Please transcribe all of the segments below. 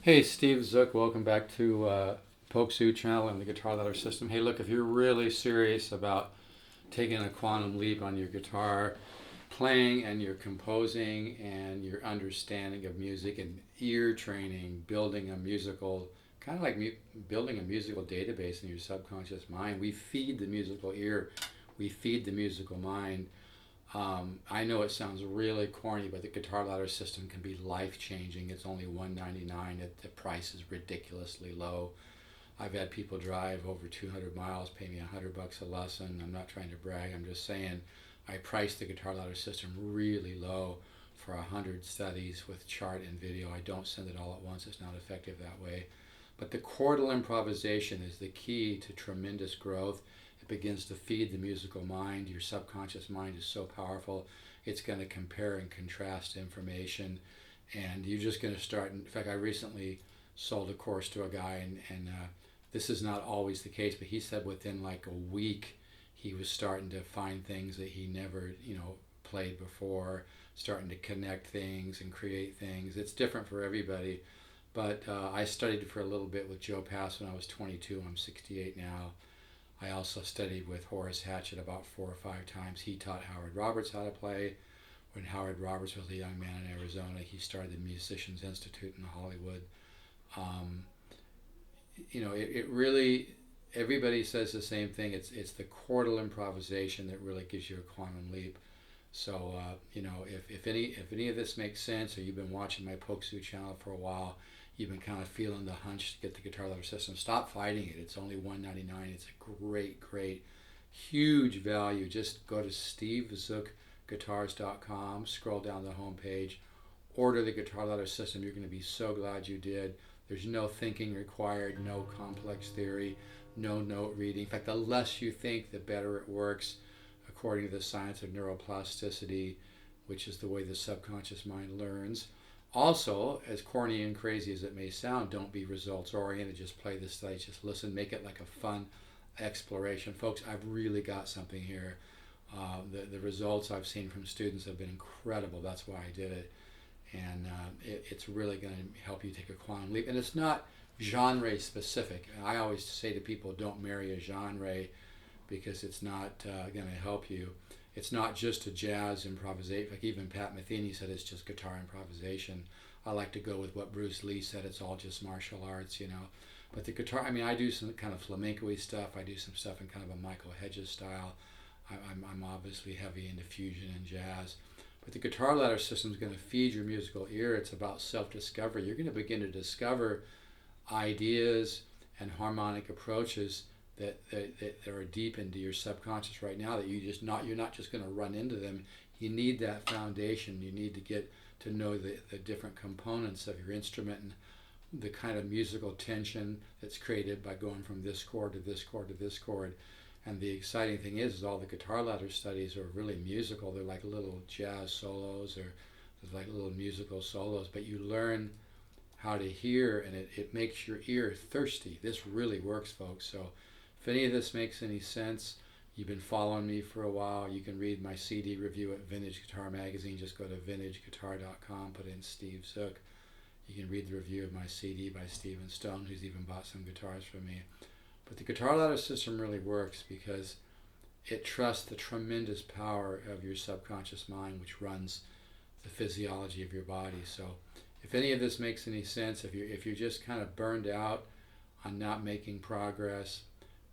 Hey, Steve Zook, welcome back to Pokesoo channel and the Guitar Ladder System. Hey, look, if you're really serious about taking a quantum leap on your guitar playing and your composing and your understanding of music and ear training, building a musical, kind of like building a musical database in your subconscious mind, we feed the musical ear, we feed the musical mind. I know it sounds really corny, but the guitar ladder system can be life changing. It's only $199. The price is ridiculously low. I've had people drive over 200 miles, pay me $100 a lesson. I'm not trying to brag. I'm just saying I priced the guitar ladder system really low for 100 studies with chart and video. I don't send it all at once. It's not effective that way. But the chordal improvisation is the key to tremendous growth. It begins to feed the musical mind. Your subconscious mind is so powerful. It's going to compare and contrast information, and you're just going to start. In fact, I recently sold a course to a guy, and this is not always the case, but he said within like a week, he was starting to find things that he never, played before, starting to connect things and create things. It's different for everybody. But I studied for a little bit with Joe Pass when I was 22. I'm 68 now. I also studied with Horace Hatchett about 4 or 5 times. He taught Howard Roberts how to play. When Howard Roberts was a young man in Arizona, he started the Musicians Institute in Hollywood. Um, it really, everybody says the same thing. It's the chordal improvisation that really gives you a quantum leap. So, if any of this makes sense, or you've been watching my Pokesoo channel for a while, you've been kind of feeling the hunch to get the guitar ladder system, stop fighting it. It's only $199. It's a great, huge value. Just go to stevezookguitars.com, scroll down the home page, order the guitar ladder system. You're going to be so glad you did. There's no thinking required, no complex theory, no note reading. In fact, the less you think, the better it works, according to the science of neuroplasticity, which is the way the subconscious mind learns. Also, as corny and crazy as it may sound, don't be results oriented. Just play the studies, just listen, make it like a fun exploration. Folks, I've really got something here. The results I've seen from students have been incredible. That's why I did it. And it's really going to help you take a quantum leap. And it's not genre specific. I always say to people, don't marry a genre because it's not going to help you. It's not just a jazz improvisation. Like even Pat Metheny said, it's just guitar improvisation. I like to go with what Bruce Lee said, it's all just martial arts. But the guitar, I do some kind of flamenco-y stuff. I do some stuff in kind of a Michael Hedges style. I'm obviously heavy into fusion and jazz. But the guitar ladder system is going to feed your musical ear. It's about self-discovery. You're going to begin to discover ideas and harmonic approaches that are deep into your subconscious right now that you're not just going to run into them. You need that foundation. You need to get to know the different components of your instrument and the kind of musical tension that's created by going from this chord to this chord to this chord. And the exciting thing is all the guitar ladder studies are really musical. They're like little jazz solos or like little musical solos, but you learn how to hear, and it makes your ear thirsty. This really works, folks. So if any of this makes any sense, you've been following me for a while, you can read my CD review at Vintage Guitar Magazine. Just go to vintageguitar.com, put in Steve Zook. You can read the review of my CD by Stephen Stone, who's even bought some guitars from me. But the guitar ladder system really works because it trusts the tremendous power of your subconscious mind, which runs the physiology of your body. So if any of this makes any sense, if you're just kind of burned out on not making progress,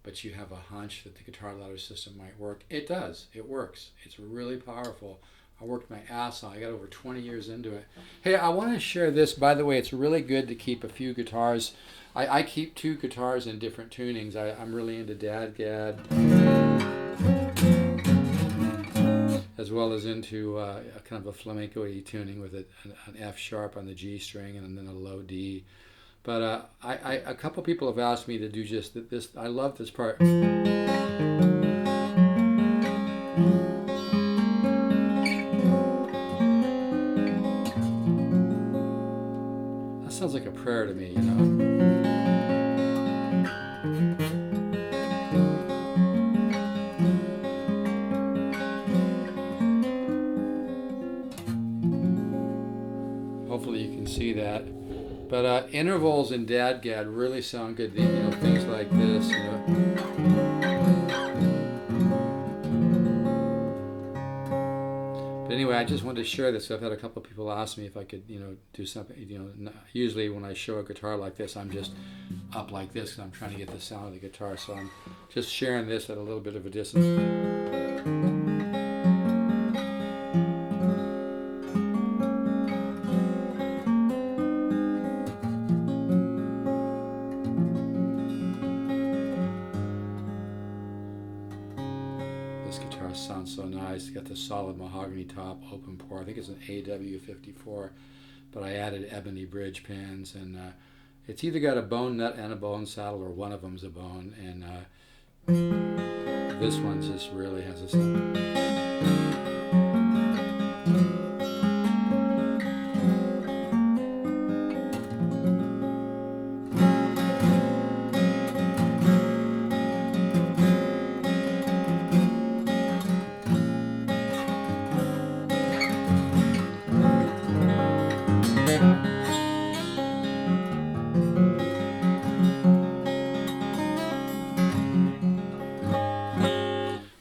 but you have a hunch that the guitar ladder system might work, it does. It works. It's really powerful. I worked my ass off. I got over 20 years into it. Hey, I want to share this. By the way, it's really good to keep a few guitars. I keep 2 guitars in different tunings. I'm really into DADGAD, as well as into a kind of a flamenco-y tuning with an F sharp on the G string and then a low D. But a couple people have asked me to do just this. I love this part. That sounds like a prayer to me. Hopefully you can see that. But intervals in DADGAD really sound good. Things like this. But anyway, I just wanted to share this. I've had a couple of people ask me if I could, do something. Usually when I show a guitar like this, I'm just up like this because I'm trying to get the sound of the guitar. So I'm just sharing this at a little bit of a distance. This guitar sounds so nice. It's got the solid mahogany top, open pore. I think it's an AW54, but I added ebony bridge pins, and it's either got a bone nut and a bone saddle, or one of them's a bone. And this one just really has a sound.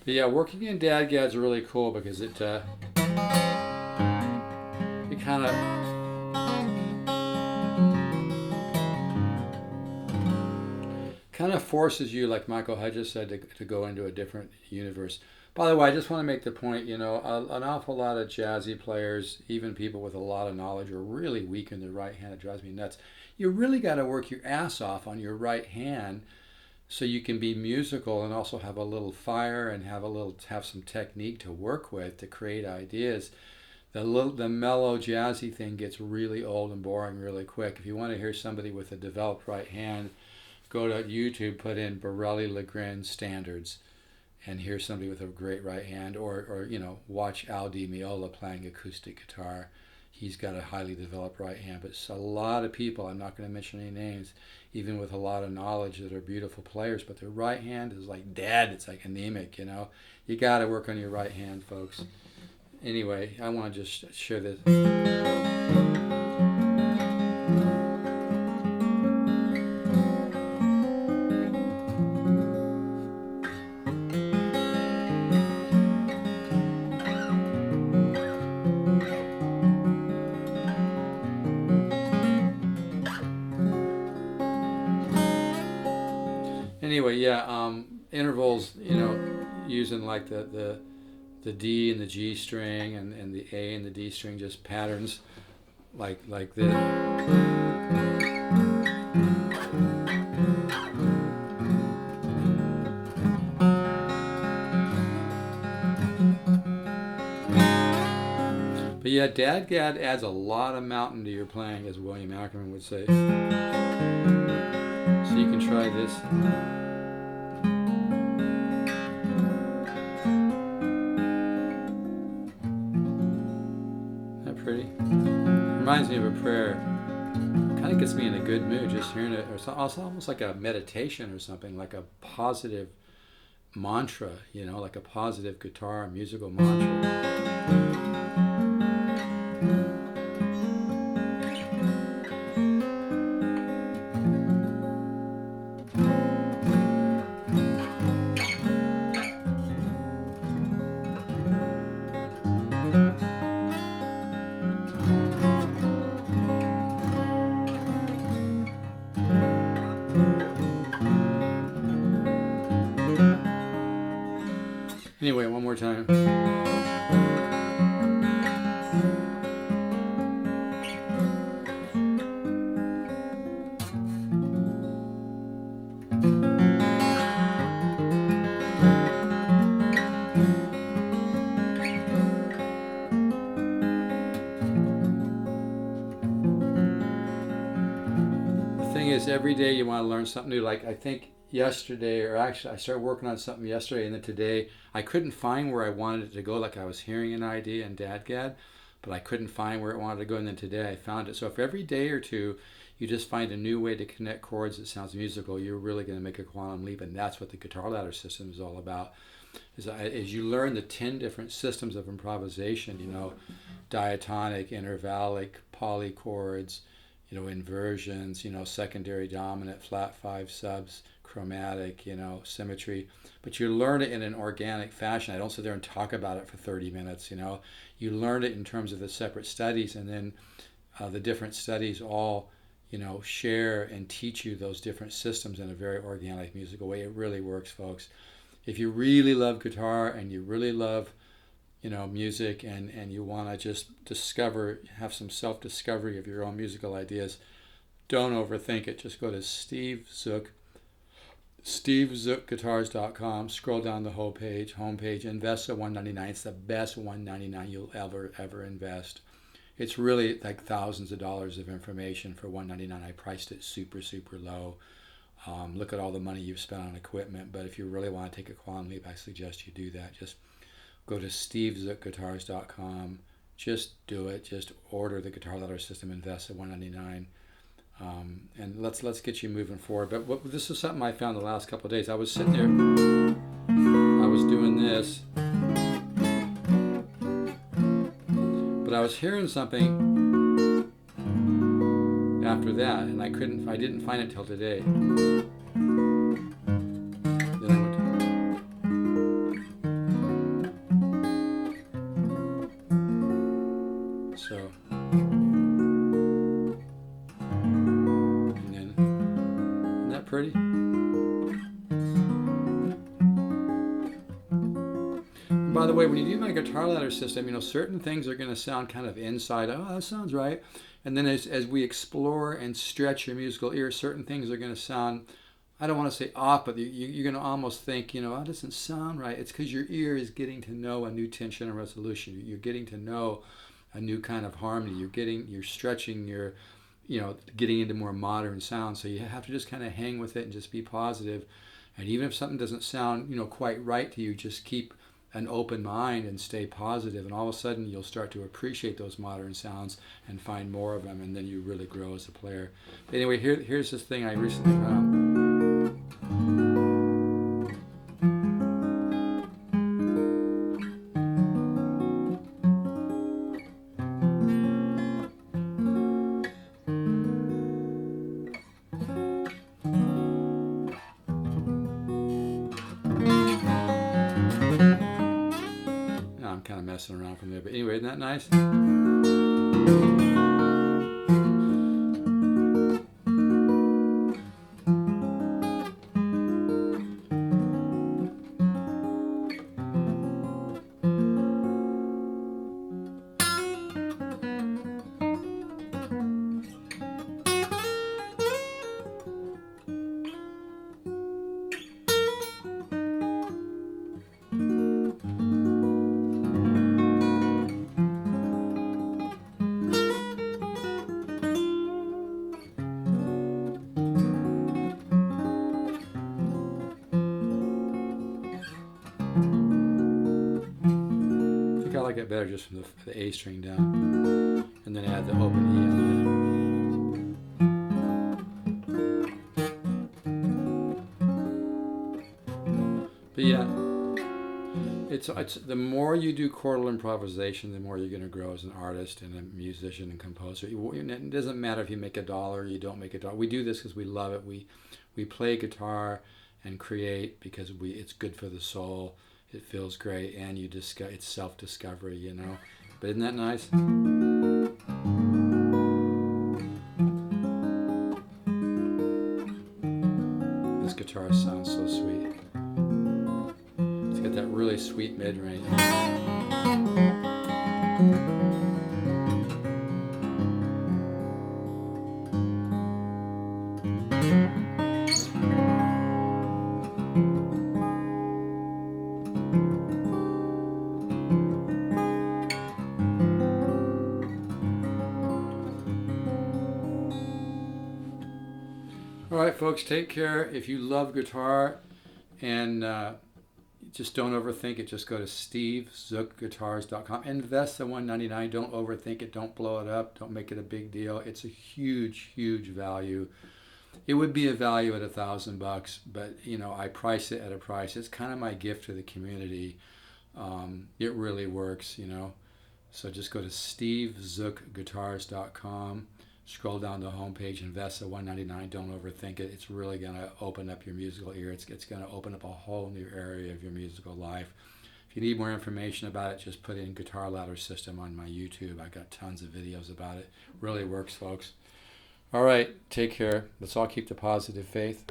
But yeah, working in DADGAD is really cool because it kind of forces you, like Michael Hedges said, to go into a different universe. By the way, I just want to make the point, an awful lot of jazzy players, even people with a lot of knowledge, are really weak in their right hand. It drives me nuts. You really got to work your ass off on your right hand so you can be musical and also have a little fire and have some technique to work with to create ideas. The mellow jazzy thing gets really old and boring really quick. If you want to hear somebody with a developed right hand, go to YouTube, put in Borelli-Legren standards, and hear somebody with a great right hand, or watch Al Di Meola playing acoustic guitar. He's got a highly developed right hand. But it's a lot of people, I'm not going to mention any names, even with a lot of knowledge, that are beautiful players, but their right hand is like dead. It's like anemic, You got to work on your right hand, folks. Anyway, I want to just share this. Anyway, yeah, intervals, using like the D and the G string and the A and the D string, just patterns like this. But yeah, DADGAD adds a lot of mountain to your playing, as William Ackerman would say. So you can try this. Isn't that pretty? Reminds me of a prayer. Kind of gets me in a good mood just hearing it. Or it's almost like a meditation or something, like a positive mantra, like a positive guitar musical mantra. Anyway, one more time. The thing is, every day you want to learn something new. Like, I think yesterday, or actually I started working on something yesterday, and then today I couldn't find where I wanted it to go. Like, I was hearing an idea in DADGAD, but I couldn't find where it wanted to go, and then today I found it. So if every day or two you just find a new way to connect chords that sounds musical, you're really going to make a quantum leap. And that's what the guitar ladder system is all about. As you learn the 10 different systems of improvisation, diatonic, intervallic, polychords, inversions, secondary dominant, flat five subs, chromatic, symmetry. But you learn it in an organic fashion. I don't sit there and talk about it for 30 minutes, You learn it in terms of the separate studies, and then the different studies all, share and teach you those different systems in a very organic musical way. It really works, folks. If you really love guitar and you really love music, and you want to just have some self-discovery of your own musical ideas, don't overthink it. Just go to stevezookguitars.com, scroll down the homepage, invest at $199. It's the best $199 you'll ever invest. It's really like thousands of dollars of information for $199. I priced it super, super low. Look at all the money you've spent on equipment, but if you really want to take a quantum leap, I suggest you do that. Just go to stevezookguitars.com. Just do it. Just order the guitar ladder system, invest at $199, and let's get you moving forward. But this is something I found the last couple of days. I was sitting there, I was doing this, but I was hearing something after that, and I didn't find it till today. Pretty. And by the way, when you do my guitar ladder system, certain things are going to sound kind of inside. Oh, that sounds right. And then as we explore and stretch your musical ear, certain things are going to sound, I don't want to say off, but you're going to almost think, that doesn't sound right. It's because your ear is getting to know a new tension and resolution. You're getting to know a new kind of harmony. You're stretching your getting into more modern sound. So you have to just kind of hang with it and just be positive. And even if something doesn't sound, quite right to you, just keep an open mind and stay positive. And all of a sudden you'll start to appreciate those modern sounds and find more of them. And then you really grow as a player. But anyway, here's this thing I recently found. Kind of messing around from there, but anyway, isn't that nice? I like it better just from the A string down, and then add the open E on it. But yeah, it's the more you do chordal improvisation, the more you're going to grow as an artist and a musician and composer. It doesn't matter if you make $1 or you don't make $1. We do this because we love it. We play guitar and create because it's good for the soul. It feels great, and it's self-discovery, But isn't that nice? This guitar sounds so sweet. It's got that really sweet mid-range. All right, folks, take care. If you love guitar and just don't overthink it, just go to stevezookguitars.com. Invest the $199. Don't overthink it. Don't blow it up. Don't make it a big deal. It's a huge, huge value. It would be a value at $1,000, but I price it at a price. It's kind of my gift to the community. It really works, So just go to stevezookguitars.com. Scroll down the homepage, invest at $199. Don't overthink it. It's really going to open up your musical ear. It's going to open up a whole new area of your musical life. If you need more information about it, just put in Guitar Ladder System on my YouTube. I've got tons of videos about it. Really works, folks. All right, take care. Let's all keep the positive faith.